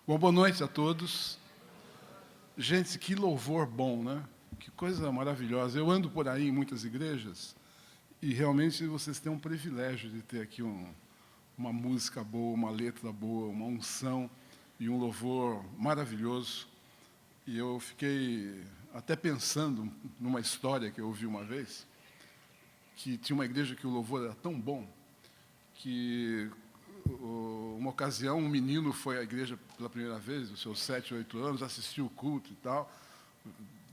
Bom, boa noite a todos. Gente, que louvor bom, né? Que coisa maravilhosa. Eu ando por aí em muitas igrejas e realmente vocês têm um privilégio de ter aqui uma música boa, uma letra boa, uma unção e um louvor maravilhoso. E eu fiquei até pensando numa história que eu ouvi uma vez, que tinha uma igreja que o louvor era tão bom que uma ocasião, um menino foi à igreja pela primeira vez, os seus 7, 8 anos, assistiu o culto e tal,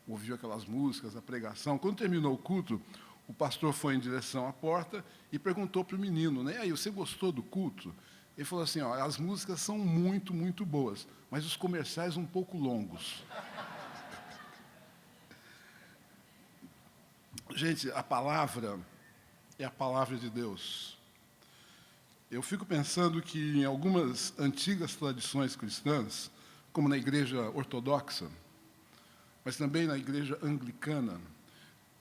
ouviu aquelas músicas, a pregação. Quando terminou o culto, o pastor foi em direção à porta e perguntou para o menino, né, aí, você gostou do culto? Ele falou assim, ó, as músicas são muito, muito boas, mas os comerciais um pouco longos. Gente, a palavra é a palavra de Deus. Eu fico pensando que em algumas antigas tradições cristãs, como na igreja ortodoxa, mas também na igreja anglicana,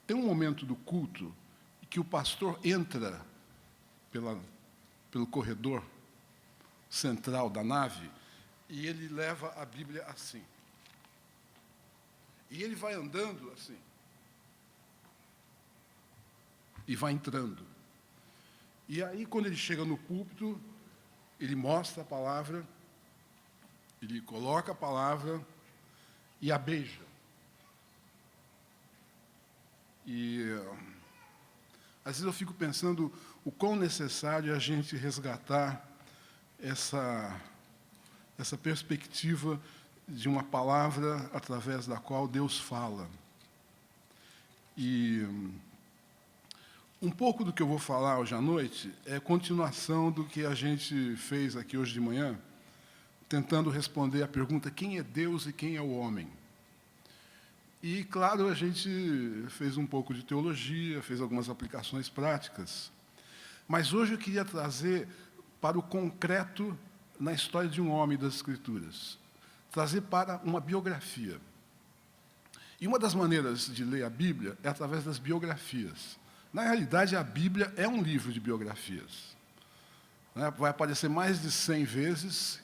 tem um momento do culto em que o pastor entra pelo corredor central da nave e ele leva a Bíblia assim. E ele vai andando assim. E vai entrando. E aí, quando ele chega no púlpito, ele mostra a palavra, ele coloca a palavra e a beija. E, às vezes, eu fico pensando o quão necessário é a gente resgatar essa perspectiva de uma palavra através da qual Deus fala. E um pouco do que eu vou falar hoje à noite é continuação do que a gente fez aqui hoje de manhã, tentando responder a pergunta quem é Deus e quem é o homem. E, claro, a gente fez um pouco de teologia, fez algumas aplicações práticas, mas hoje eu queria trazer para o concreto na história de um homem das Escrituras, trazer para uma biografia. E uma das maneiras de ler a Bíblia é através das biografias. Na realidade, a Bíblia é um livro de biografias. Vai aparecer mais de 100 vezes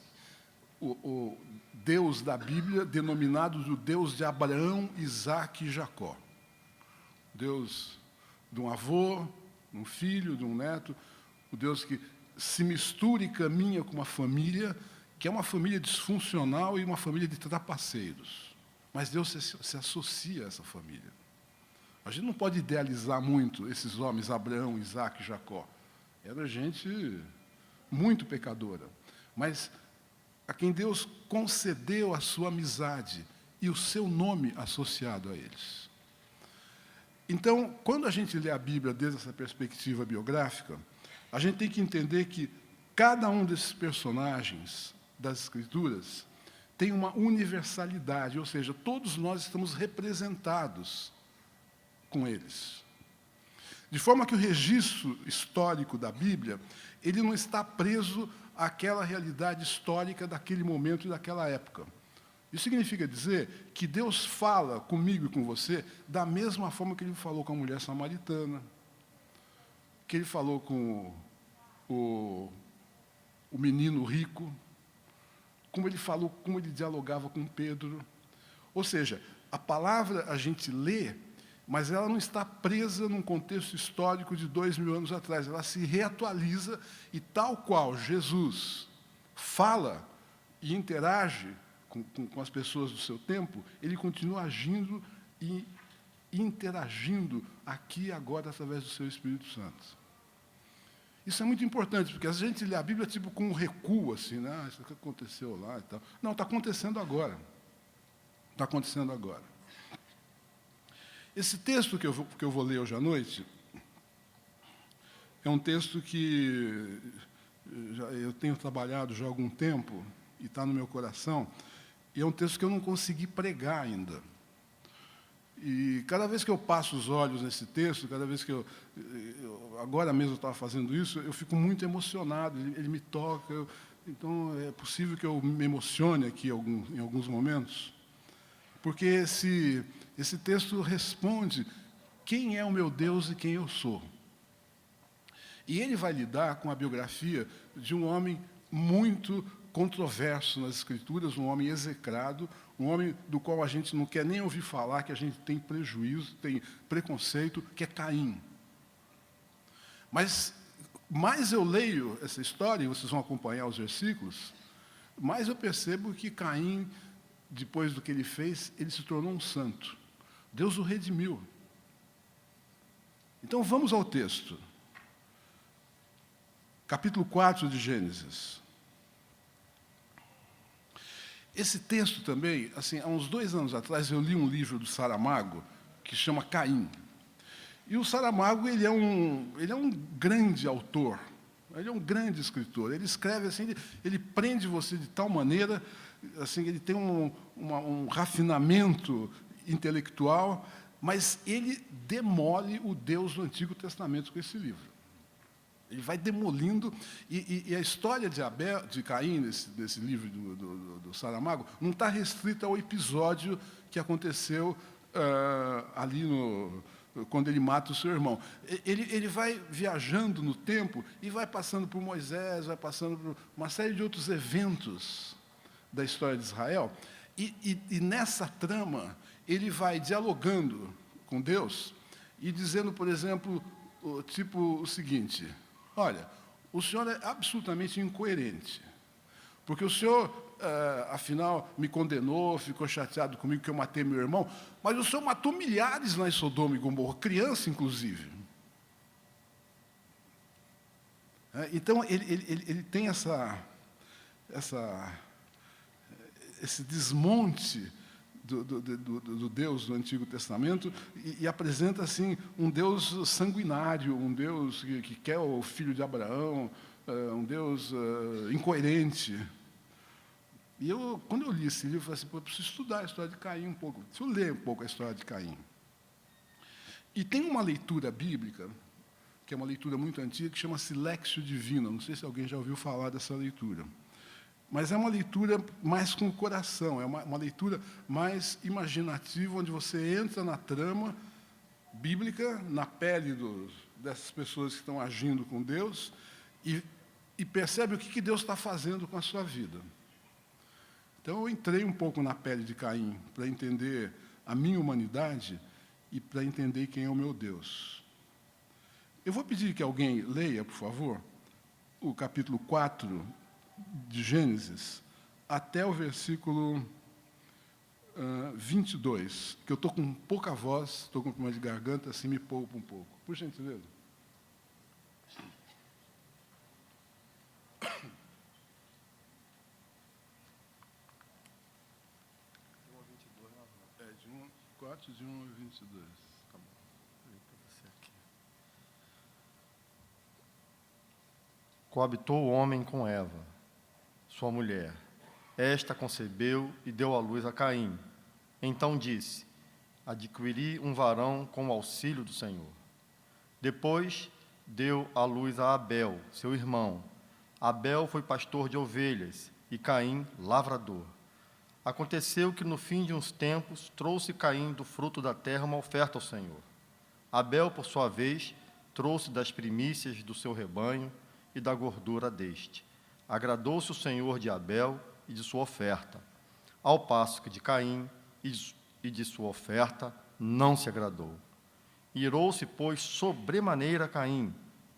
o Deus da Bíblia, denominado o Deus de Abraão, Isaque e Jacó. Deus de um avô, de um filho, de um neto, o Deus que se mistura e caminha com uma família, que é uma família disfuncional e uma família de trapaceiros. Mas Deus se associa a essa família. A gente não pode idealizar muito esses homens, Abraão, Isaque e Jacó. Era gente muito pecadora, mas a quem Deus concedeu a sua amizade e o seu nome associado a eles. Então, quando a gente lê a Bíblia desde essa perspectiva biográfica, a gente tem que entender que cada um desses personagens das Escrituras tem uma universalidade, ou seja, todos nós estamos representados com eles. De forma que o registro histórico da Bíblia, ele não está preso àquela realidade histórica daquele momento e daquela época. Isso significa dizer que Deus fala comigo e com você da mesma forma que Ele falou com a mulher samaritana, que Ele falou com o menino rico, como Ele dialogava com Pedro. Ou seja, a palavra a gente lê, mas ela não está presa num contexto histórico de 2000 anos atrás. Ela se reatualiza e, tal qual Jesus fala e interage com as pessoas do seu tempo, ele continua agindo e interagindo aqui e agora através do seu Espírito Santo. Isso é muito importante, porque a gente lê a Bíblia tipo com um recuo, assim, né? Isso que aconteceu lá e tal. Não, está acontecendo agora. Está acontecendo agora. Esse texto que eu vou ler hoje à noite é um texto que eu tenho trabalhado já há algum tempo e está no meu coração, e é um texto que eu não consegui pregar ainda. E cada vez que eu passo os olhos nesse texto, cada vez que agora mesmo eu estava fazendo isso, eu fico muito emocionado, ele me toca, então é possível que eu me emocione aqui em alguns momentos, porque esse texto responde quem é o meu Deus e quem eu sou. E ele vai lidar com a biografia de um homem muito controverso nas Escrituras, um homem execrado, um homem do qual a gente não quer nem ouvir falar, que a gente tem prejuízo, tem preconceito, que é Caim. Mas mais eu leio essa história, e vocês vão acompanhar os versículos, mais eu percebo que Caim, depois do que ele fez, ele se tornou um santo. Deus o redimiu. Então vamos ao texto. Capítulo 4 de Gênesis. Esse texto também, assim, há uns 2 anos atrás, eu li um livro do Saramago, que chama Caim. E o Saramago, ele é um grande autor, ele é um grande escritor. Ele escreve assim, ele prende você de tal maneira, assim, ele tem um rafinamento intelectual, mas ele demole o Deus do Antigo Testamento com esse livro. Ele vai demolindo, e a história de Caim, nesse livro do Saramago, não está restrita ao episódio que aconteceu ali quando ele mata o seu irmão. Ele vai viajando no tempo e vai passando por Moisés, vai passando por uma série de outros eventos da história de Israel, e nessa trama ele vai dialogando com Deus e dizendo, por exemplo, o seguinte: olha, o senhor é absolutamente incoerente, porque o senhor, afinal, me condenou, ficou chateado comigo que eu matei meu irmão, mas o senhor matou milhares lá em Sodoma e Gomorra, criança, inclusive. Então, ele tem esse desmonte do Deus do Antigo Testamento e apresenta assim um Deus sanguinário, um Deus que quer o filho de Abraão, um Deus incoerente. E quando eu li esse livro, eu falei assim: eu preciso estudar a história de Caim um pouco, preciso ler um pouco a história de Caim. E tem uma leitura bíblica, que é uma leitura muito antiga, que chama-se Léxio Divina. Não sei se alguém já ouviu falar dessa leitura. Mas é uma leitura mais com o coração, é uma leitura mais imaginativa, onde você entra na trama bíblica, na pele dessas pessoas que estão agindo com Deus, e percebe o que Deus está fazendo com a sua vida. Então, eu entrei um pouco na pele de Caim, para entender a minha humanidade e para entender quem é o meu Deus. Eu vou pedir que alguém leia, por favor, o capítulo 4 de Gênesis, até o versículo 22, que eu estou com pouca voz, estou com problema de garganta, assim me poupa um pouco. Por gentileza. De 4, de 1 a 22. Tá bom. Coabitou o homem com Eva, sua mulher. Esta concebeu e deu à luz a Caim. Então disse: adquiri um varão com o auxílio do Senhor. Depois deu à luz a Abel, seu irmão. Abel foi pastor de ovelhas e Caim lavrador. Aconteceu que no fim de uns tempos trouxe Caim do fruto da terra uma oferta ao Senhor. Abel, por sua vez, trouxe das primícias do seu rebanho e da gordura deste. Agradou-se o Senhor de Abel e de sua oferta, ao passo que de Caim e de sua oferta não se agradou. Irou-se, pois, sobremaneira Caim,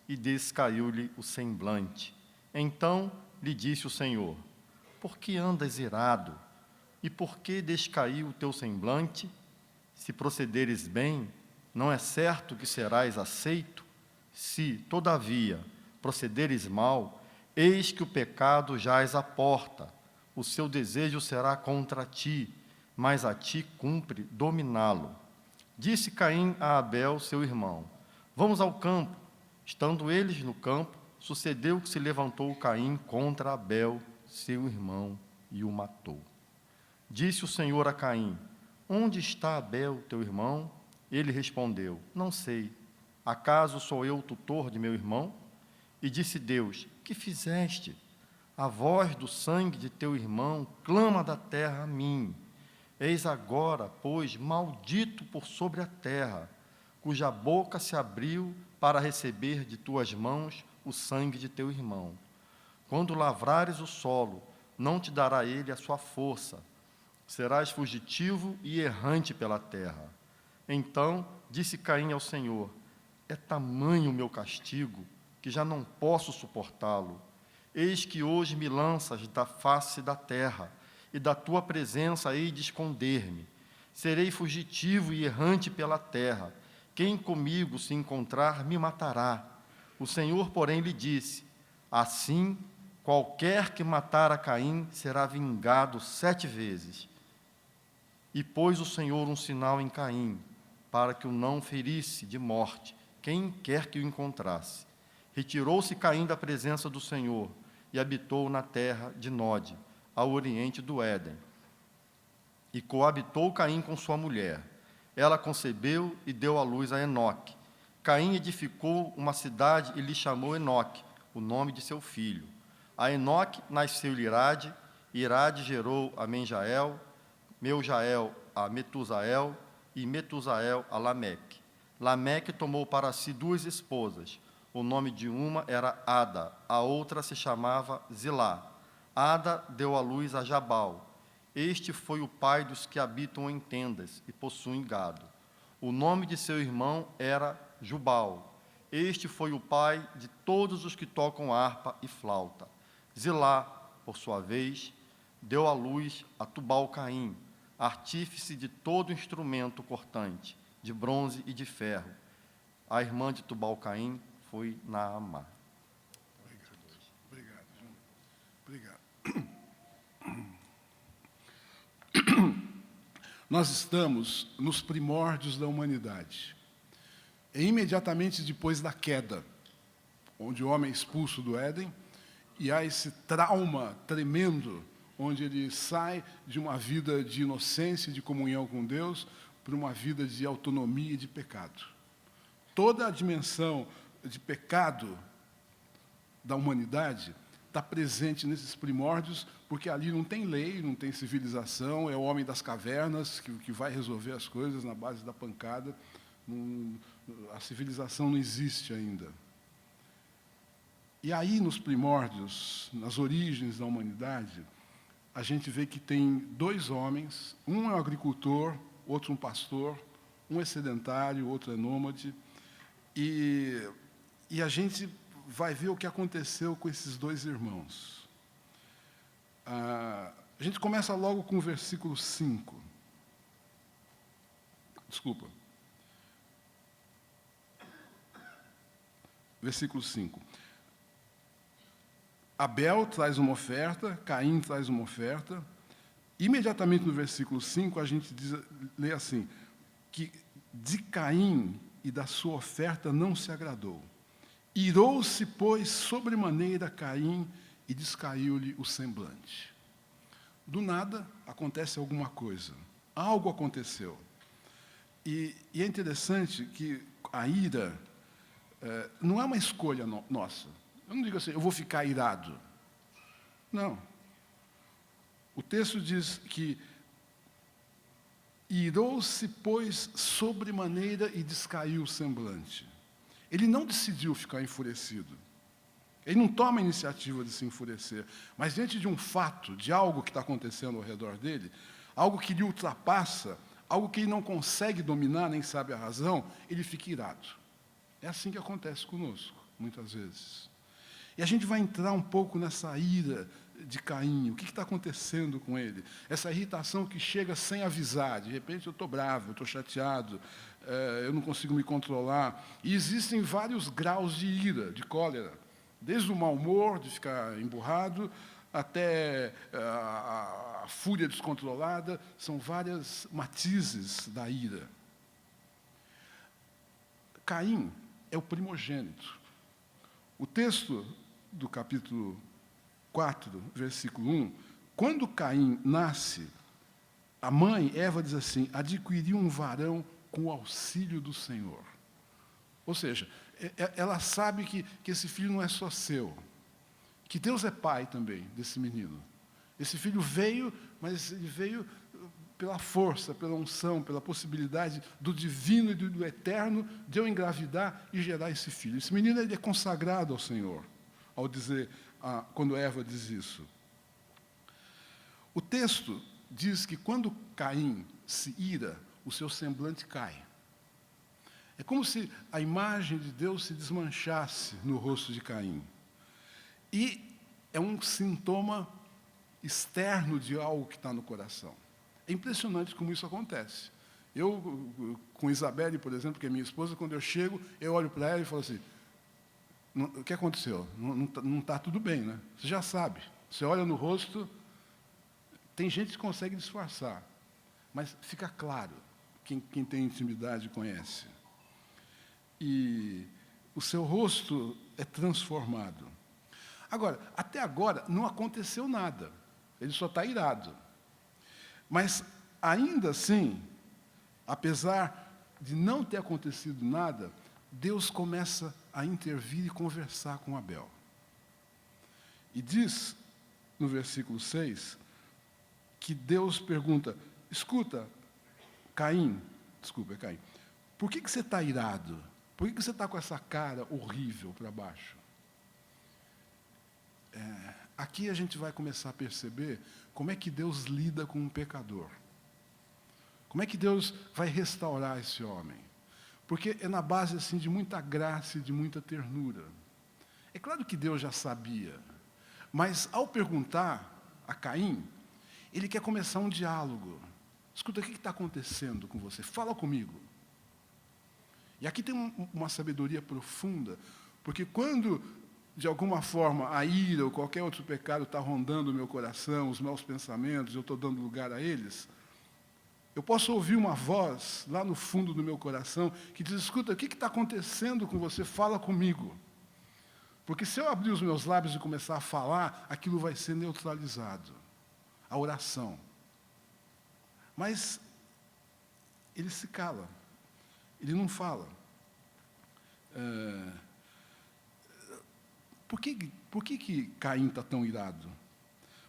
e descaiu-lhe o semblante. Então lhe disse o Senhor: por que andas irado? E por que descaiu o teu semblante? Se procederes bem, não é certo que serás aceito? Se, todavia, procederes mal, eis que o pecado jaz à porta. O seu desejo será contra ti, mas a ti cumpre dominá-lo. Disse Caim a Abel, seu irmão: vamos ao campo. Estando eles no campo, sucedeu que se levantou Caim contra Abel, seu irmão, e o matou. Disse o Senhor a Caim: onde está Abel, teu irmão? Ele respondeu: não sei. Acaso sou eu o tutor de meu irmão? E disse Deus: que fizeste? A voz do sangue de teu irmão clama da terra a mim. Eis agora, pois, maldito por sobre a terra, cuja boca se abriu para receber de tuas mãos o sangue de teu irmão. Quando lavrares o solo, não te dará ele a sua força. Serás fugitivo e errante pela terra. Então disse Caim ao Senhor: é tamanho o meu castigo, que já não posso suportá-lo. Eis que hoje me lanças da face da terra, e da tua presença hei de esconder-me. Serei fugitivo e errante pela terra. Quem comigo se encontrar, me matará. O Senhor, porém, lhe disse: assim, qualquer que matar a Caim será vingado 7 vezes. E pôs o Senhor um sinal em Caim, para que o não ferisse de morte quem quer que o encontrasse. Retirou-se Caim da presença do Senhor e habitou na terra de Nod, ao oriente do Éden. E coabitou Caim com sua mulher. Ela concebeu e deu à luz a Enoque. Caim edificou uma cidade e lhe chamou Enoque, o nome de seu filho. A Enoque nasceu Irade, Irade gerou a Menjael, Meujael a Metusael e Metusael a Lameque. Lameque tomou para si 2 esposas. O nome de uma era Ada, a outra se chamava Zilá. Ada deu à luz a Jabal. Este foi o pai dos que habitam em tendas e possuem gado. O nome de seu irmão era Jubal. Este foi o pai de todos os que tocam harpa e flauta. Zilá, por sua vez, deu à luz a Tubal-Caim, artífice de todo instrumento cortante, de bronze e de ferro. A irmã de Tubal-Caim foi Naamá. Obrigado, João. Obrigado. Nós estamos nos primórdios da humanidade. É imediatamente depois da queda, onde o homem é expulso do Éden, e há esse trauma tremendo, onde ele sai de uma vida de inocência e de comunhão com Deus para uma vida de autonomia e de pecado. Toda a dimensão de pecado da humanidade está presente nesses primórdios, porque ali não tem lei, não tem civilização, é o homem das cavernas que vai resolver as coisas na base da pancada. A civilização não existe ainda. E aí, nos primórdios, nas origens da humanidade, a gente vê que tem 2 homens, um é um agricultor, outro um pastor, um é sedentário, outro é nômade, e a gente vai ver o que aconteceu com esses 2 irmãos. A gente começa logo com o versículo 5. Desculpa. Versículo 5. Abel traz uma oferta, Caim traz uma oferta. Imediatamente no versículo 5, a gente lê assim, que de Caim e da sua oferta não se agradou. Irou-se, pois, sobremaneira Caim e descaiu-lhe o semblante. Do nada, acontece alguma coisa. Algo aconteceu. E é interessante que a ira não é uma escolha nossa. Eu não digo assim, eu vou ficar irado. Não. O texto diz que irou-se, pois, sobremaneira e descaiu o semblante. Ele não decidiu ficar enfurecido. Ele não toma a iniciativa de se enfurecer. Mas diante de um fato, de algo que está acontecendo ao redor dele, algo que lhe ultrapassa, algo que ele não consegue dominar, nem sabe a razão, ele fica irado. É assim que acontece conosco, muitas vezes. E a gente vai entrar um pouco nessa ira de Caim. O que está acontecendo com ele? Essa irritação que chega sem avisar. De repente, eu estou bravo, eu estou chateado, eu não consigo me controlar. E existem vários graus de ira, de cólera. Desde o mau humor, de ficar emburrado, até a fúria descontrolada. São vários matizes da ira. Caim é o primogênito. O texto do capítulo 4, versículo 1, quando Caim nasce, a mãe, Eva, diz assim, adquiriu um varão com o auxílio do Senhor. Ou seja, ela sabe que esse filho não é só seu, que Deus é pai também desse menino. Esse filho veio, mas ele veio pela força, pela unção, pela possibilidade do divino e do eterno de eu engravidar e gerar esse filho. Esse menino ele é consagrado ao Senhor, ao dizer, quando Eva diz isso. O texto diz que quando Caim se ira, o seu semblante cai. É como se a imagem de Deus se desmanchasse no rosto de Caim. E é um sintoma externo de algo que está no coração. É impressionante como isso acontece. Eu, com Isabelle, por exemplo, que é minha esposa, quando eu chego, eu olho para ela e falo assim, o que aconteceu? Não está tudo bem, né? Você já sabe. Você olha no rosto, tem gente que consegue disfarçar, mas fica claro, quem tem intimidade conhece. E o seu rosto é transformado. Agora, até agora, não aconteceu nada. Ele só está irado. Mas, ainda assim, apesar de não ter acontecido nada, Deus começa a intervir e conversar com Abel. E diz, no versículo 6, que Deus pergunta, escuta, Caim, por que você está irado? Por que você está com essa cara horrível para baixo? Aqui a gente vai começar a perceber como é que Deus lida com um pecador. Como é que Deus vai restaurar esse homem? Porque é na base assim, de muita graça e de muita ternura. É claro que Deus já sabia, mas ao perguntar a Caim, ele quer começar um diálogo. Escuta, o que está acontecendo com você? Fala comigo. E aqui tem uma sabedoria profunda, porque quando, de alguma forma, a ira ou qualquer outro pecado está rondando o meu coração, os meus pensamentos, eu estou dando lugar a eles, eu posso ouvir uma voz lá no fundo do meu coração que diz, escuta, o que está acontecendo com você? Fala comigo. Porque se eu abrir os meus lábios e começar a falar, aquilo vai ser neutralizado. A oração. Mas ele se cala. Ele não fala. Por que Caim está tão irado?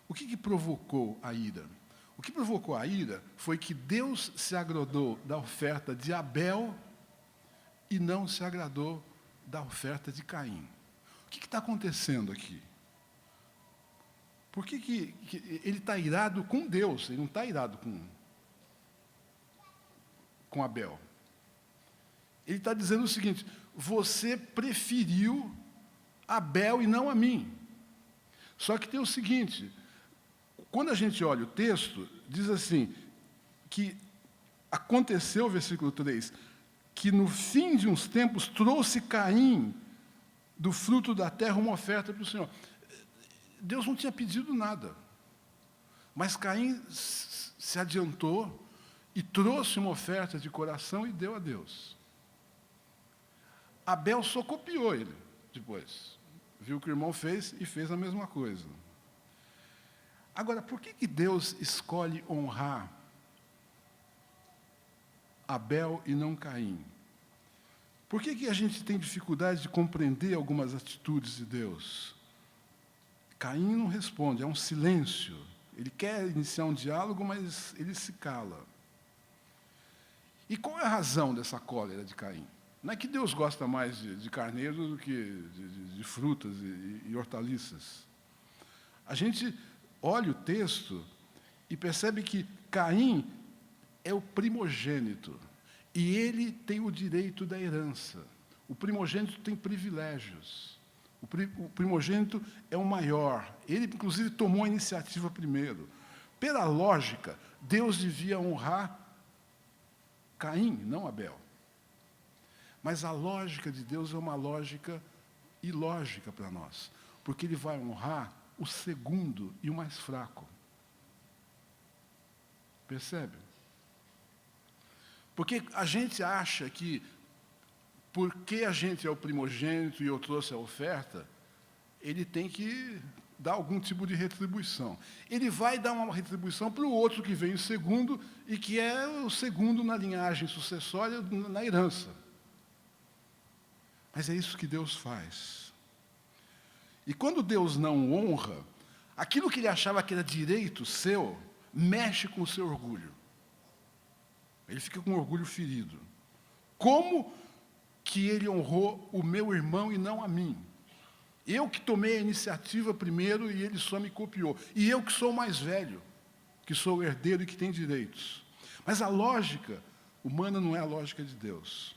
O que provocou a ira? O que provocou a ira foi que Deus se agradou da oferta de Abel e não se agradou da oferta de Caim. O que está acontecendo aqui? Por que ele está irado com Deus? Ele não está irado com Abel. Ele está dizendo o seguinte, você preferiu Abel e não a mim. Só que tem o seguinte, quando a gente olha o texto, diz assim, que aconteceu, versículo 3, que no fim de uns tempos trouxe Caim do fruto da terra uma oferta para o Senhor. Deus não tinha pedido nada, mas Caim se adiantou e trouxe uma oferta de coração e deu a Deus. Abel só copiou ele depois. Viu o que o irmão fez e fez a mesma coisa. Agora, por que Deus escolhe honrar Abel e não Caim? Por que a gente tem dificuldade de compreender algumas atitudes de Deus? Caim não responde, é um silêncio. Ele quer iniciar um diálogo, mas ele se cala. E qual é a razão dessa cólera de Caim? Não é que Deus gosta mais de carneiro do que de frutas e hortaliças. A gente olha o texto e percebe que Caim é o primogênito. E ele tem o direito da herança. O primogênito tem privilégios. O primogênito é o maior. Ele, inclusive, tomou a iniciativa primeiro. Pela lógica, Deus devia honrar Caim, não Abel. Mas a lógica de Deus é uma lógica ilógica para nós, porque Ele vai honrar o segundo e o mais fraco. Percebe? Porque a gente acha que, porque a gente é o primogênito e eu trouxe a oferta, ele tem que dar algum tipo de retribuição. Ele vai dar uma retribuição para o outro que vem em segundo, e que é o segundo na linhagem sucessória, na herança. Mas é isso que Deus faz. E quando Deus não honra, aquilo que ele achava que era direito seu, mexe com o seu orgulho. Ele fica com o orgulho ferido. Como que ele honrou o meu irmão e não a mim? Eu que tomei a iniciativa primeiro e ele só me copiou. E eu que sou o mais velho. que sou o herdeiro e que tem direitos. Mas a lógica humana não é a lógica de Deus.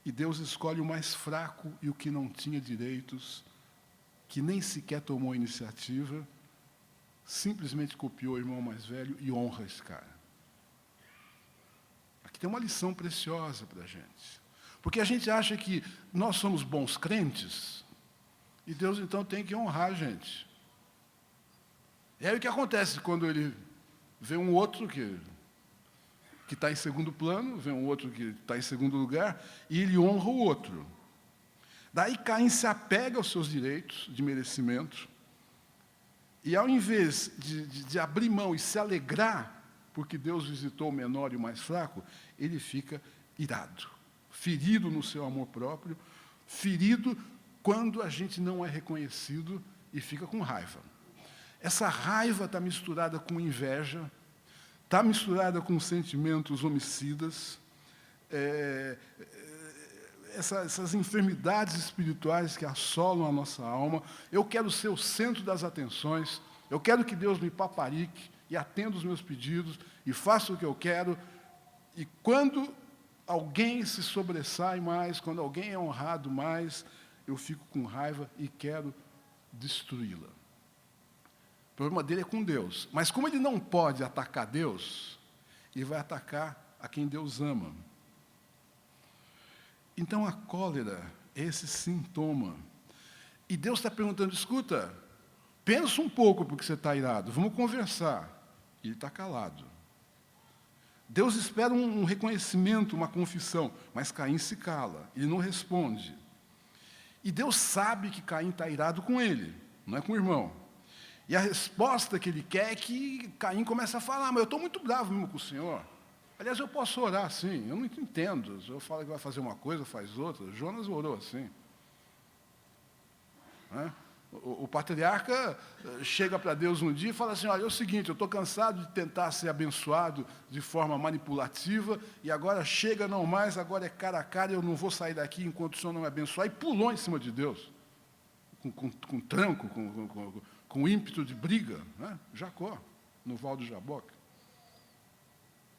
E Deus escolhe o mais fraco e o que não tinha direitos, que nem sequer tomou iniciativa, simplesmente copiou o irmão mais velho e honra esse cara. Aqui tem uma lição preciosa para a gente. Porque a gente acha que nós somos bons crentes, e Deus então tem que honrar a gente. E aí o que acontece quando ele vê um outro que está em segundo plano, vê um outro que está em segundo lugar, e ele honra o outro. Daí Caim se apega aos seus direitos de merecimento, e ao invés de abrir mão e se alegrar, porque Deus visitou o menor e o mais fraco, ele fica irado, ferido no seu amor próprio, ferido quando a gente não é reconhecido e fica com raiva. Essa raiva está misturada com inveja, está misturada com sentimentos homicidas, essas enfermidades espirituais que assolam a nossa alma. Eu quero ser o centro das atenções, eu quero que Deus me paparique e atenda os meus pedidos e faça o que eu quero. E quando alguém se sobressai mais, quando alguém é honrado mais, eu fico com raiva e quero destruí-la. O problema dele é com Deus. Mas como ele não pode atacar Deus, ele vai atacar a quem Deus ama. Então a cólera é esse sintoma. E Deus está perguntando, escuta, pensa um pouco porque você está irado, vamos conversar. E ele está calado. Deus espera um reconhecimento, uma confissão, mas Caim se cala, ele não responde. E Deus sabe que Caim está irado com ele, não é com o irmão. E a resposta que ele quer é que Caim comece a falar, mas eu estou muito bravo mesmo com o Senhor. Aliás, eu posso orar assim, eu não entendo. O Senhor fala que vai fazer uma coisa, faz outra. Jonas orou assim. O patriarca chega para Deus um dia e fala assim, olha, é o seguinte, eu estou cansado de tentar ser abençoado de forma manipulativa, e agora chega não mais, agora é cara a cara, eu não vou sair daqui enquanto o Senhor não me abençoar, e pulou em cima de Deus, com tranco, com ímpeto de briga, né? Jacó, no Val do Jaboque.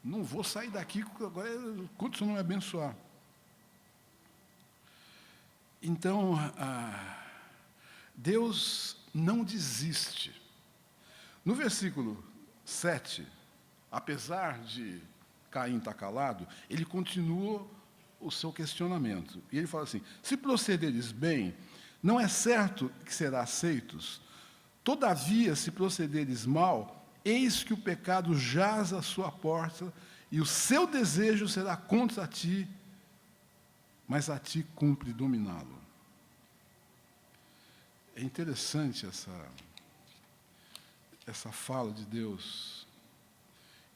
Não vou sair daqui agora enquanto o Senhor não me abençoar. Então, Deus não desiste. No versículo 7, apesar de Caim estar calado, ele continua o seu questionamento. E ele fala assim, se procederes bem, não é certo que será aceitos? Todavia, se procederes mal, eis que o pecado jaz à sua porta, e o seu desejo será contra ti, mas a ti cumpre dominá-lo. É interessante essa fala de Deus.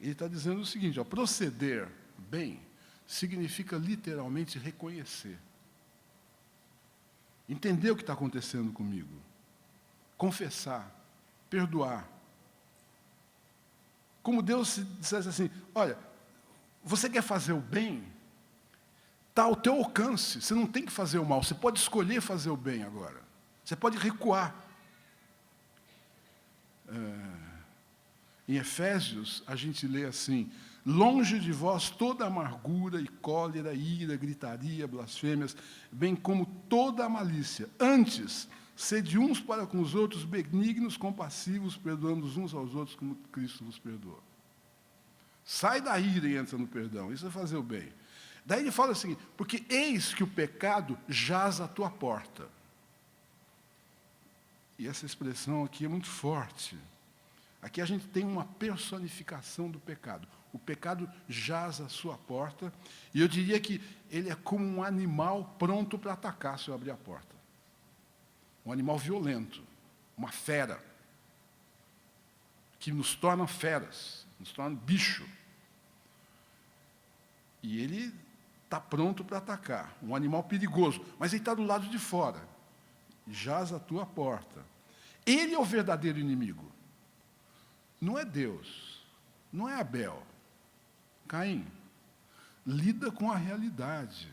Ele está dizendo o seguinte, ó, proceder bem significa literalmente reconhecer. Entender o que está acontecendo comigo. Confessar, perdoar. Como Deus dissesse assim, olha, você quer fazer o bem? Está ao teu alcance, você não tem que fazer o mal, você pode escolher fazer o bem agora. Você pode recuar. Em Efésios, a gente lê assim, longe de vós toda amargura e cólera, ira, gritaria, blasfêmias, bem como toda a malícia. Antes, sede uns para com os outros benignos, compassivos, perdoando uns aos outros como Cristo vos perdoou. Sai da ira e entra no perdão, isso é fazer o bem. Daí ele fala assim, porque eis que o pecado jaz à tua porta. E essa expressão aqui é muito forte. Aqui a gente tem uma personificação do pecado. O pecado jaz à sua porta, e eu diria que ele é como um animal pronto para atacar se eu abrir a porta. Um animal violento, uma fera, que nos torna feras, nos torna bicho. E ele está pronto para atacar, um animal perigoso, mas ele está do lado de fora, jaz à tua porta. Ele é o verdadeiro inimigo. Não é Deus, não é Abel. Caim, lida com a realidade.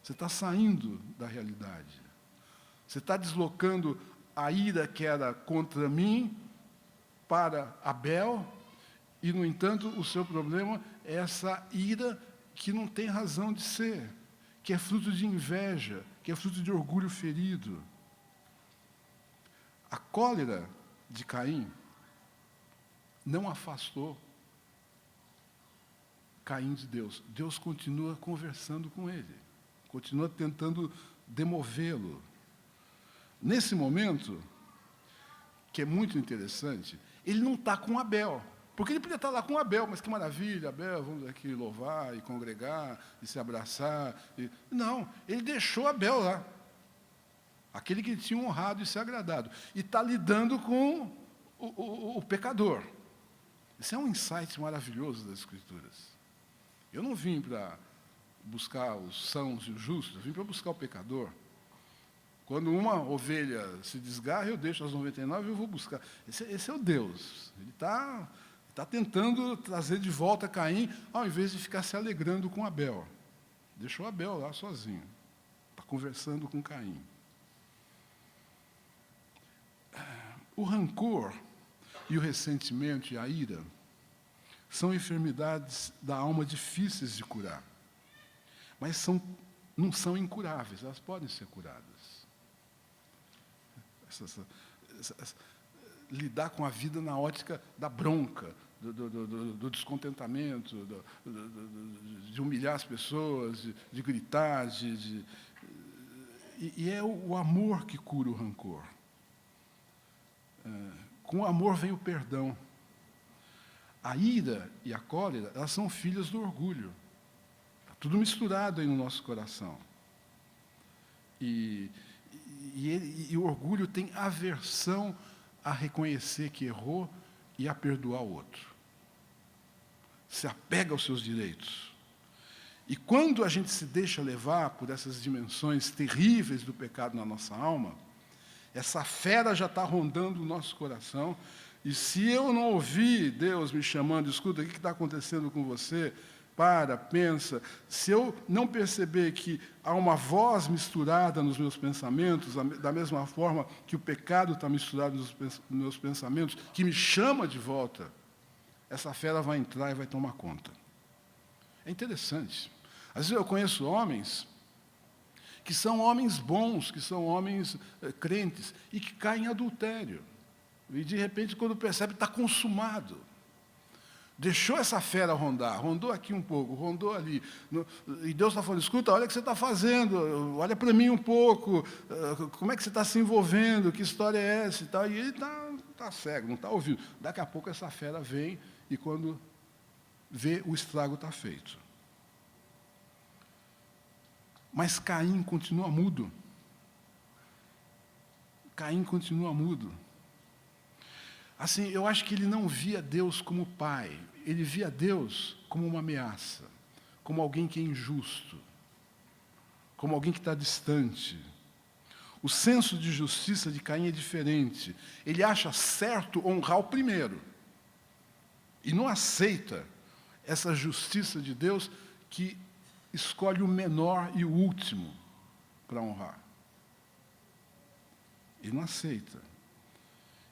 Você está saindo da realidade. Você está deslocando a ira que era contra mim para Abel, e, no entanto, o seu problema é essa ira que não tem razão de ser, que é fruto de inveja, que é fruto de orgulho ferido. A cólera de Caim não afastou Caim de Deus. Deus continua conversando com ele, continua tentando demovê-lo. Nesse momento, que é muito interessante, ele não está com Abel, porque ele podia estar lá com Abel, mas que maravilha, Abel, vamos aqui louvar e congregar e se abraçar. Não, ele deixou Abel lá, aquele que tinha honrado e se agradado, e está lidando com o pecador. Esse é um insight maravilhoso das Escrituras. Eu não vim para buscar os sãos e os justos, eu vim para buscar o pecador. Quando uma ovelha se desgarra, eu deixo as 99 e eu vou buscar. Esse é o Deus. Ele está tentando trazer de volta Caim, ao invés de ficar se alegrando com Abel. Deixou Abel lá sozinho. Está conversando com Caim. O rancor e o ressentimento e a ira são enfermidades da alma difíceis de curar. Mas não são incuráveis, elas podem ser curadas. Lidar com a vida na ótica da bronca, do descontentamento, de humilhar as pessoas, de gritar, e é o amor que cura o rancor. Com o amor vem o perdão. A ira e a cólera, elas são filhas do orgulho. Está tudo misturado aí no nosso coração. E o orgulho tem aversão a reconhecer que errou e a perdoar o outro. Se apega aos seus direitos. E quando a gente se deixa levar por essas dimensões terríveis do pecado na nossa alma, essa fera já está rondando o nosso coração, e se eu não ouvir Deus me chamando, escuta, o que está acontecendo com você? Para, pensa. Se eu não perceber que há uma voz misturada nos meus pensamentos, da mesma forma que o pecado está misturado nos meus pensamentos, que me chama de volta, essa fera vai entrar e vai tomar conta. É interessante. Às vezes eu conheço homens que são homens bons, que são homens crentes, e que caem em adultério. E, de repente, quando percebe, está consumado. Deixou essa fera rondar, rondou aqui um pouco, rondou ali. E Deus está falando, escuta, olha o que você está fazendo, olha para mim um pouco, como é que você está se envolvendo, que história é essa e tal. E ele está cego, não está ouvindo. Daqui a pouco essa fera vem e, quando vê, o estrago está feito. Mas Caim continua mudo. Caim continua mudo. Assim, eu acho que ele não via Deus como pai, ele via Deus como uma ameaça, como alguém que é injusto, como alguém que está distante. O senso de justiça de Caim é diferente. Ele acha certo honrar o primeiro, e não aceita essa justiça de Deus que escolhe o menor e o último para honrar. Ele não aceita.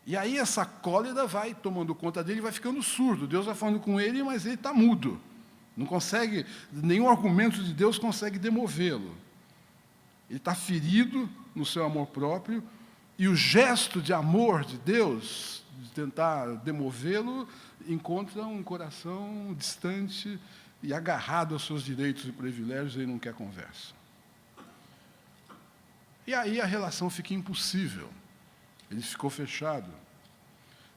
E aí essa cólera vai tomando conta dele e vai ficando surdo. Deus vai falando com ele, mas ele está mudo. Não consegue, nenhum argumento de Deus consegue demovê-lo. Ele está ferido no seu amor próprio, e o gesto de amor de Deus, de tentar demovê-lo, encontra um coração distante e agarrado aos seus direitos e privilégios, e ele não quer conversa. E aí a relação fica impossível. Ele ficou fechado.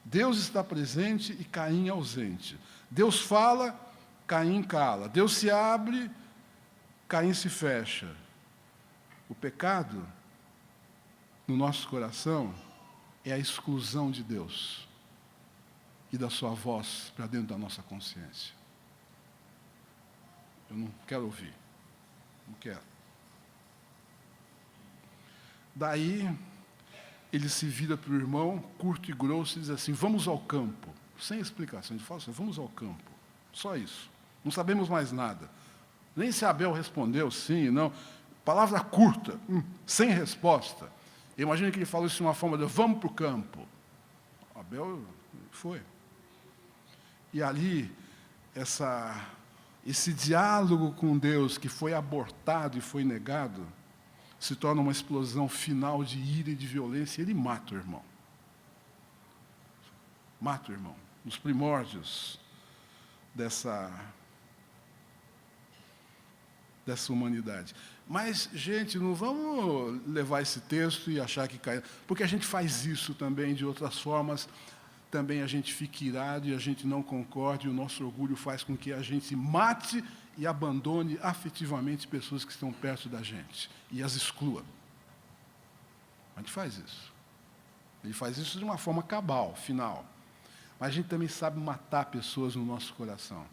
Deus está presente e Caim ausente. Deus fala, Caim cala. Deus se abre, Caim se fecha. O pecado no nosso coração é a exclusão de Deus e da sua voz para dentro da nossa consciência. Eu não quero ouvir. Não quero. Daí ele se vira para o irmão, curto e grosso, e diz assim, vamos ao campo. Sem explicação, ele fala assim, vamos ao campo. Só isso. Não sabemos mais nada. Nem se Abel respondeu sim, não. Palavra curta, sem resposta. Eu imagino que ele falou isso de uma forma de, vamos para o campo. Abel Foi. E ali, esse diálogo com Deus que foi abortado e foi negado, se torna uma explosão final de ira e de violência, e ele mata o irmão. Mata o irmão. Nos primórdios dessa humanidade. Mas, gente, não vamos levar esse texto e achar que cai... Porque a gente faz isso também de outras formas, também a gente fica irado e a gente não concorda, e o nosso orgulho faz com que a gente mate e abandone afetivamente pessoas que estão perto da gente e as exclua. A gente faz isso. Ele faz isso de uma forma cabal, final. Mas a gente também sabe matar pessoas no nosso coração.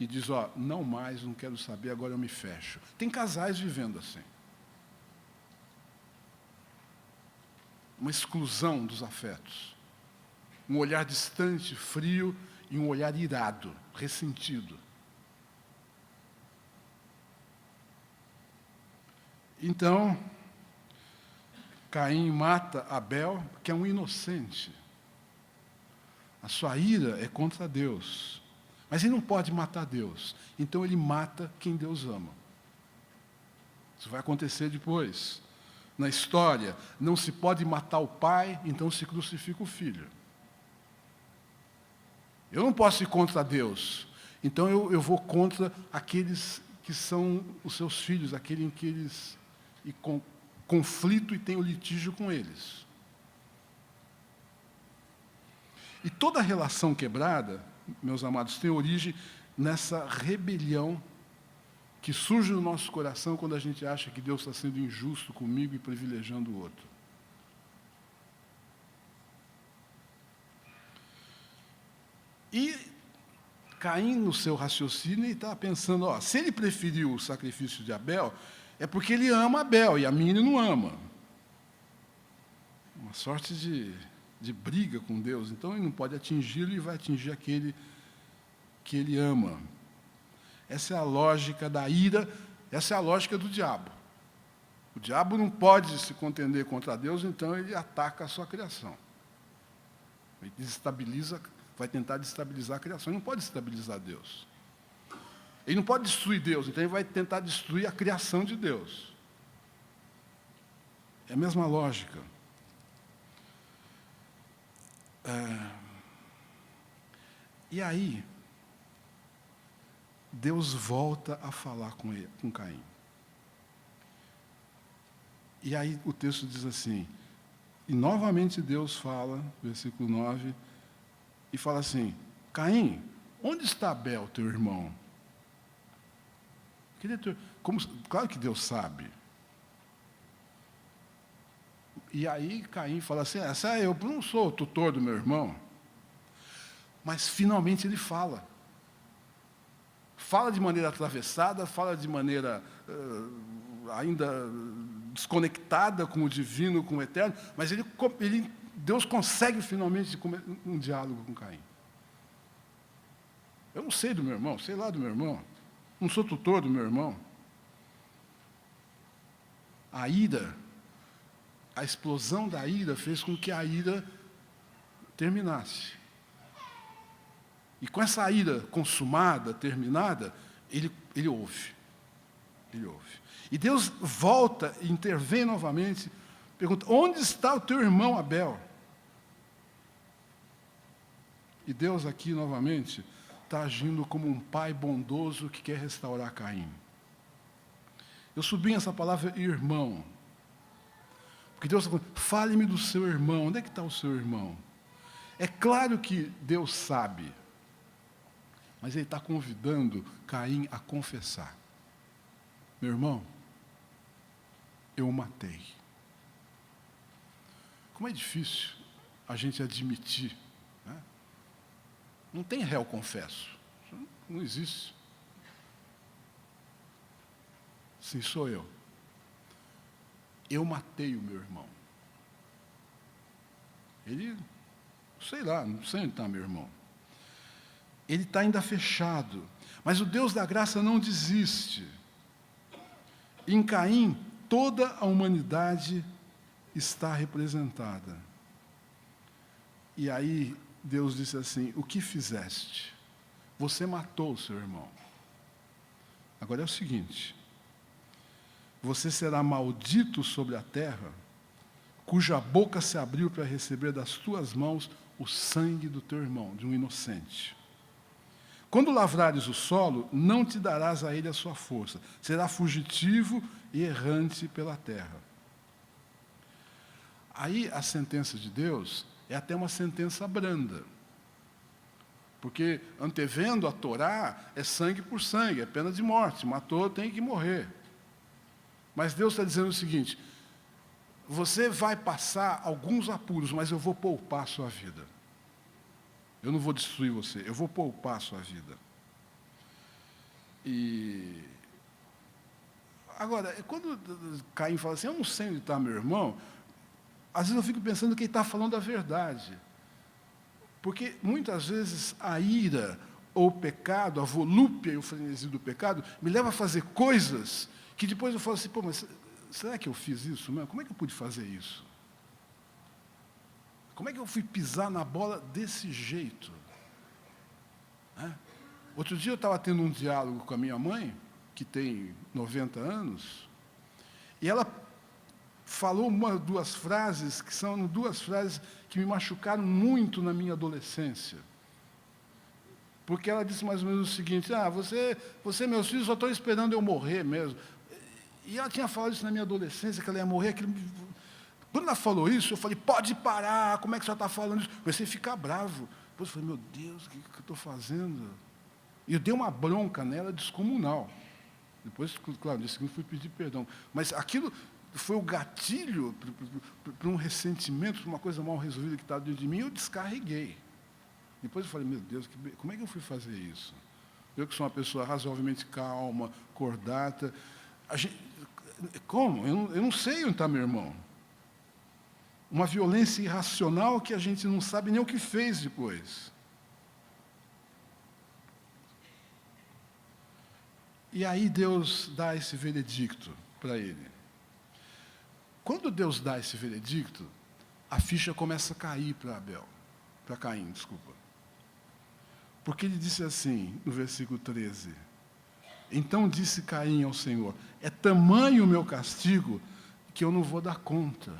E diz, não mais, não quero saber, agora eu me fecho. Tem casais vivendo assim. Uma exclusão dos afetos. Um olhar distante, frio, e um olhar irado, ressentido. Então, Caim mata Abel, que é um inocente. A sua ira é contra Deus. Mas ele não pode matar Deus. Então ele mata quem Deus ama. Isso vai acontecer depois. Na história, não se pode matar o pai, então se crucifica o filho. Eu não posso ir contra Deus. Então eu vou contra aqueles que são os seus filhos, aquele em que eles... E com conflito e tenho litígio com eles. E toda relação quebrada, meus amados, tem origem nessa rebelião que surge no nosso coração quando a gente acha que Deus está sendo injusto comigo e privilegiando o outro. E Caim, no seu raciocínio, está pensando, se ele preferiu o sacrifício de Abel, é porque ele ama Abel e a mim ele não ama. Uma sorte de briga com Deus. Então ele não pode atingi-lo e vai atingir aquele que ele ama. Essa é a lógica da ira, essa é a lógica do diabo. O diabo não pode se contender contra Deus, então ele ataca a sua criação. Ele desestabiliza, vai tentar desestabilizar a criação, ele não pode estabilizar Deus. Ele não pode destruir Deus, então ele vai tentar destruir a criação de Deus. É a mesma lógica. E aí, Deus volta a falar com Caim. E aí o texto diz assim, e novamente Deus fala, versículo 9, e fala assim, Caim, onde está Abel, teu irmão? Claro que Deus sabe. E aí Caim fala assim, eu não sou o tutor do meu irmão. Mas finalmente ele fala. Fala de maneira atravessada, fala de maneira ainda desconectada com o divino, com o eterno, mas Deus consegue finalmente um diálogo com Caim. Eu não sei do meu irmão, sei lá do meu irmão. Não sou tutor do meu irmão. A ira, a explosão da ira fez com que a ira terminasse. E com essa ira consumada, terminada, ele ouve. Ele ouve. E Deus volta e intervém novamente, pergunta, onde está o teu irmão Abel? E Deus aqui novamente está agindo como um pai bondoso que quer restaurar Caim. Eu sublinho essa palavra irmão. Porque Deus está falando, fale-me do seu irmão. Onde é que está o seu irmão? É claro que Deus sabe. Mas Ele está convidando Caim a confessar. Meu irmão, eu o matei. Como é difícil a gente admitir, né? Não tem réu confesso. Não existe. Sim, sou eu. Eu matei o meu irmão. Ele, sei lá, não sei onde está meu irmão. Ele está ainda fechado. Mas o Deus da graça não desiste. Em Caim, toda a humanidade está representada. E aí, Deus disse assim: o que fizeste? Você matou o seu irmão. Agora é o seguinte: você será maldito sobre a terra, cuja boca se abriu para receber das tuas mãos o sangue do teu irmão, de um inocente. Quando lavrares o solo, não te darás a ele a sua força. Será fugitivo e errante pela terra. Aí a sentença de Deus é até uma sentença branda. Porque antevendo a Torá, é sangue por sangue, é pena de morte. Matou, tem que morrer. Mas Deus está dizendo o seguinte: você vai passar alguns apuros, mas eu vou poupar a sua vida. Eu não vou destruir você, eu vou poupar a sua vida. E agora, quando Caim fala assim: eu não sei onde está meu irmão, às vezes eu fico pensando que ele está falando a verdade. Porque muitas vezes a ira ou o pecado, a volúpia e o frenesi do pecado, me leva a fazer coisas que depois eu falo assim: pô, mas será que eu fiz isso mesmo? Como é que eu pude fazer isso? Como é que eu fui pisar na bola desse jeito? Outro dia eu estava tendo um diálogo com a minha mãe, que tem 90 anos, e ela falou duas frases, que são duas frases que me machucaram muito na minha adolescência. Porque ela disse mais ou menos o seguinte: você meus filhos, só estou esperando eu morrer mesmo. E ela tinha falado isso na minha adolescência, que ela ia morrer. Quando ela falou isso, eu falei: pode parar, como é que você está falando isso? Comecei a ficar bravo. Depois eu falei: meu Deus, o que eu estou fazendo? E eu dei uma bronca nela descomunal. Depois, claro, no dia seguinte fui pedir perdão. Mas aquilo foi o gatilho para um ressentimento, para uma coisa mal resolvida que estava dentro de mim, eu descarreguei. Depois eu falei: meu Deus, como é que eu fui fazer isso? Eu que sou uma pessoa razoavelmente calma, cordata. Como? Eu não sei onde está meu irmão. Uma violência irracional que a gente não sabe nem o que fez depois. E aí Deus dá esse veredicto para ele. Quando Deus dá esse veredicto, a ficha começa a cair para Caim, desculpa. Porque ele disse assim, no versículo 13: então disse Caim ao Senhor: é tamanho o meu castigo que eu não vou dar conta.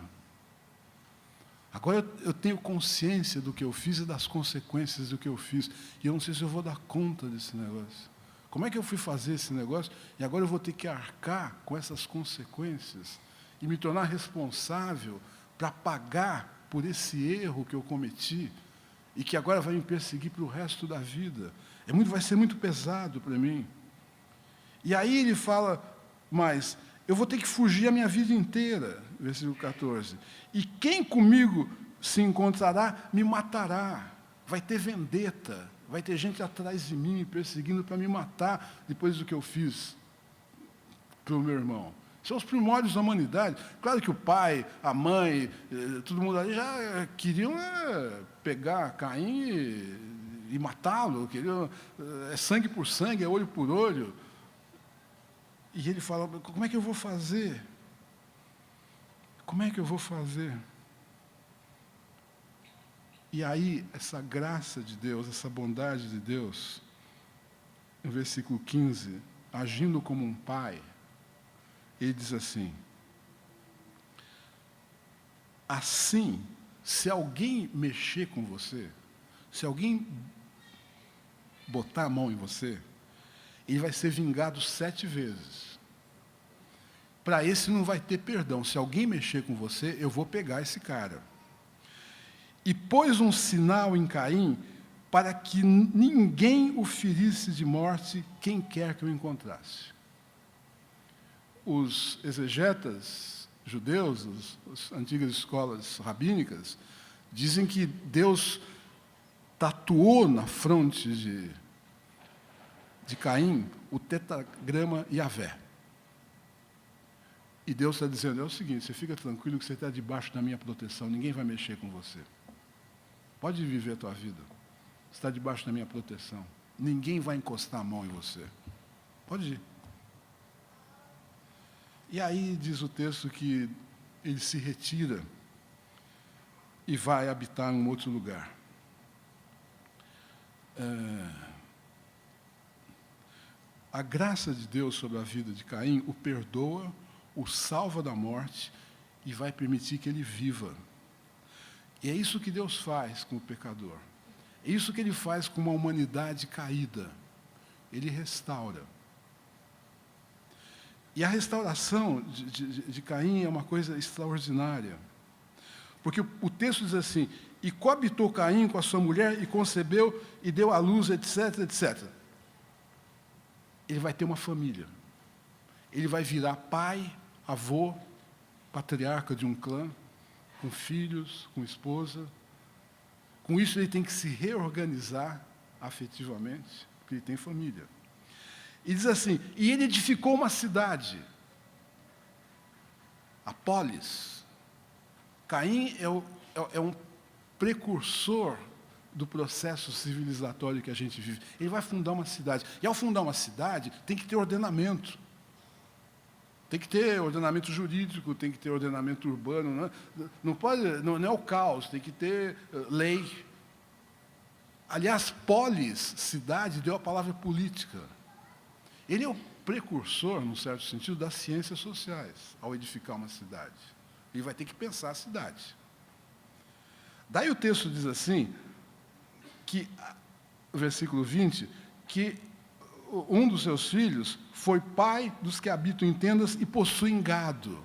Agora eu tenho consciência do que eu fiz e das consequências do que eu fiz, e eu não sei se eu vou dar conta desse negócio. Como é que eu fui fazer esse negócio e agora eu vou ter que arcar com essas consequências e me tornar responsável para pagar por esse erro que eu cometi e que agora vai me perseguir para o resto da vida? Vai ser muito pesado para mim. E aí ele fala: mas eu vou ter que fugir a minha vida inteira, versículo 14. E quem comigo se encontrará, me matará. Vai ter vendetta, vai ter gente atrás de mim, me perseguindo para me matar depois do que eu fiz para o meu irmão. São os primórdios da humanidade. Claro que o pai, a mãe, todo mundo ali já queriam pegar Caim e matá-lo. Queriam, é sangue por sangue, é olho por olho. E ele fala: como é que eu vou fazer? Como é que eu vou fazer? E aí, essa graça de Deus, essa bondade de Deus, no versículo 15, agindo como um pai, ele diz assim: assim, se alguém mexer com você, se alguém botar a mão em você, ele vai ser vingado 7 vezes. Para esse não vai ter perdão. Se alguém mexer com você, eu vou pegar esse cara. E pôs um sinal em Caim, para que ninguém o ferisse de morte, quem quer que o encontrasse. Os exegetas judeus, as antigas escolas rabínicas, dizem que Deus tatuou na fronte de Caim o tetragrama Yahvé. E Deus está dizendo: é o seguinte, você fica tranquilo que você está debaixo da minha proteção, ninguém vai mexer com você. Pode viver a tua vida. Você está debaixo da minha proteção. Ninguém vai encostar a mão em você. Pode ir. E aí diz o texto que ele se retira e vai habitar em um outro lugar. A graça de Deus sobre a vida de Caim o perdoa, o salva da morte e vai permitir que ele viva. E é isso que Deus faz com o pecador. É isso que ele faz com uma humanidade caída. Ele restaura. E a restauração de Caim é uma coisa extraordinária. Porque o texto diz assim: e coabitou Caim com a sua mulher, e concebeu, e deu à luz, etc, etc. Ele vai ter uma família. Ele vai virar pai, avô, patriarca de um clã, com filhos, com esposa. Com isso, ele tem que se reorganizar afetivamente, porque ele tem família. E diz assim: e ele edificou uma cidade, a polis. Caim é um precursor do processo civilizatório que a gente vive. Ele vai fundar uma cidade. E, ao fundar uma cidade, tem que ter ordenamento. Tem que ter ordenamento jurídico, tem que ter ordenamento urbano. Não é o caos, tem que ter lei. Aliás, polis, cidade, deu a palavra política. Ele é o precursor, num certo sentido, das ciências sociais, ao edificar uma cidade. Ele vai ter que pensar a cidade. Daí o texto diz assim, que, o versículo 20, que um dos seus filhos foi pai dos que habitam em tendas e possuem gado.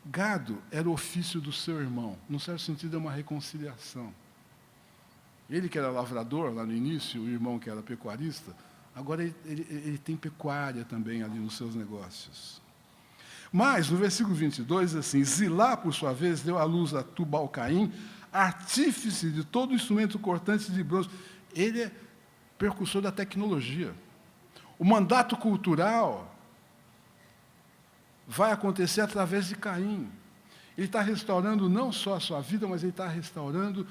Gado era o ofício do seu irmão. Num certo sentido, é uma reconciliação. Ele que era lavrador, lá no início, o irmão que era pecuarista, agora ele tem pecuária também ali nos seus negócios. Mas, no versículo 22, diz assim: Zilá, por sua vez, deu à luz a Tubal-Caim, artífice de todo instrumento cortante de bronze. Ele é precursor da tecnologia. O mandato cultural vai acontecer através de Caim. Ele está restaurando não só a sua vida, mas ele está restaurando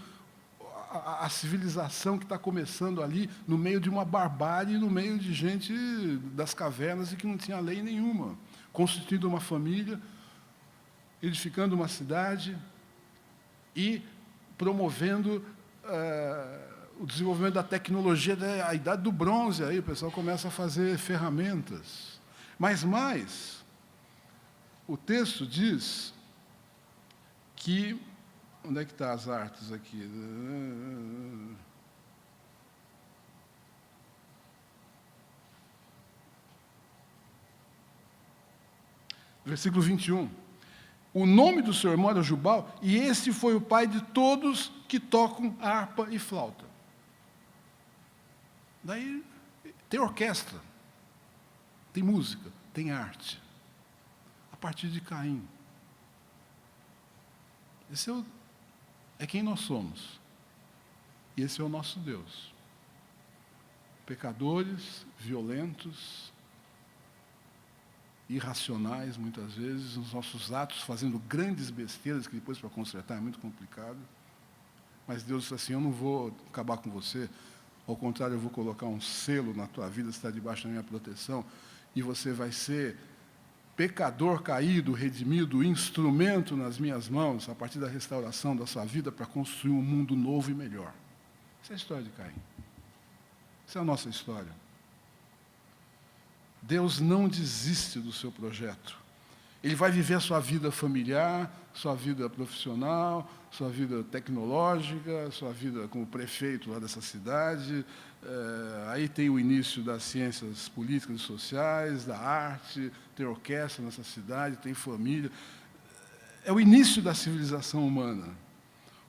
a civilização que está começando ali no meio de uma barbárie, no meio de gente das cavernas e que não tinha lei nenhuma. Constituindo uma família, edificando uma cidade e promovendo o desenvolvimento da tecnologia da idade do bronze. Aí o pessoal começa a fazer ferramentas. Mas mais, o texto diz que... Onde é que estão as artes aqui? Versículo 21. O nome do seu irmão era Jubal, e esse foi o pai de todos que tocam harpa e flauta. Daí tem orquestra, tem música, tem arte. A partir de Caim. Esse é quem nós somos. E esse é o nosso Deus. Pecadores, violentos, irracionais, muitas vezes, nos nossos atos, fazendo grandes besteiras, que depois, para consertar, é muito complicado. Mas Deus disse assim: eu não vou acabar com você, ao contrário, eu vou colocar um selo na tua vida, você está debaixo da minha proteção, e você vai ser pecador caído, redimido, instrumento nas minhas mãos, a partir da restauração da sua vida, para construir um mundo novo e melhor. Essa é a história de Caim. Essa é a nossa história. Deus não desiste do seu projeto. Ele vai viver a sua vida familiar, sua vida profissional, sua vida tecnológica, sua vida como prefeito lá dessa cidade. Aí tem o início das ciências políticas e sociais, da arte, tem orquestra nessa cidade, tem família. É o início da civilização humana.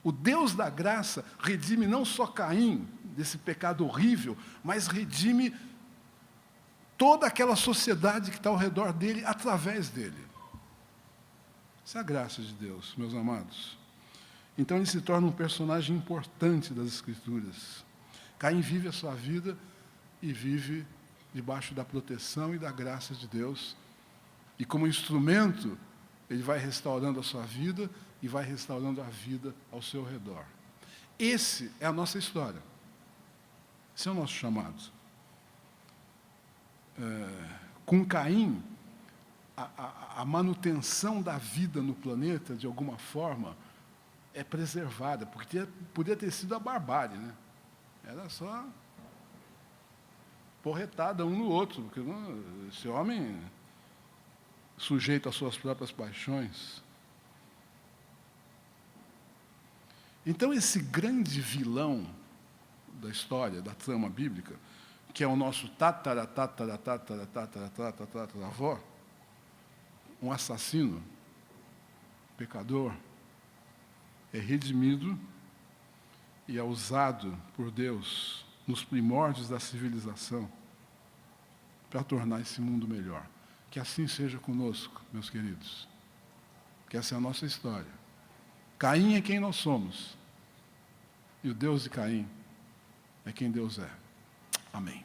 O Deus da graça redime não só Caim, desse pecado horrível, mas redime toda aquela sociedade que está ao redor dele, através dele. Essa é a graça de Deus, meus amados. Então ele se torna um personagem importante das Escrituras. Caim vive a sua vida e vive debaixo da proteção e da graça de Deus. E como instrumento, ele vai restaurando a sua vida e vai restaurando a vida ao seu redor. Esse é a nossa história. Esse é o nosso chamado. Com Caim, a manutenção da vida no planeta, de alguma forma, é preservada, porque podia ter sido a barbárie, né? Era só porretada um no outro, porque esse homem sujeito às suas próprias paixões. Então, esse grande vilão da história, da trama bíblica, que é o nosso tataravó, um assassino, pecador, é redimido e é usado por Deus nos primórdios da civilização para tornar esse mundo melhor. Que assim seja conosco, meus queridos. Que essa é a nossa história. Caim é quem nós somos. E o Deus de Caim é quem Deus é. Amém.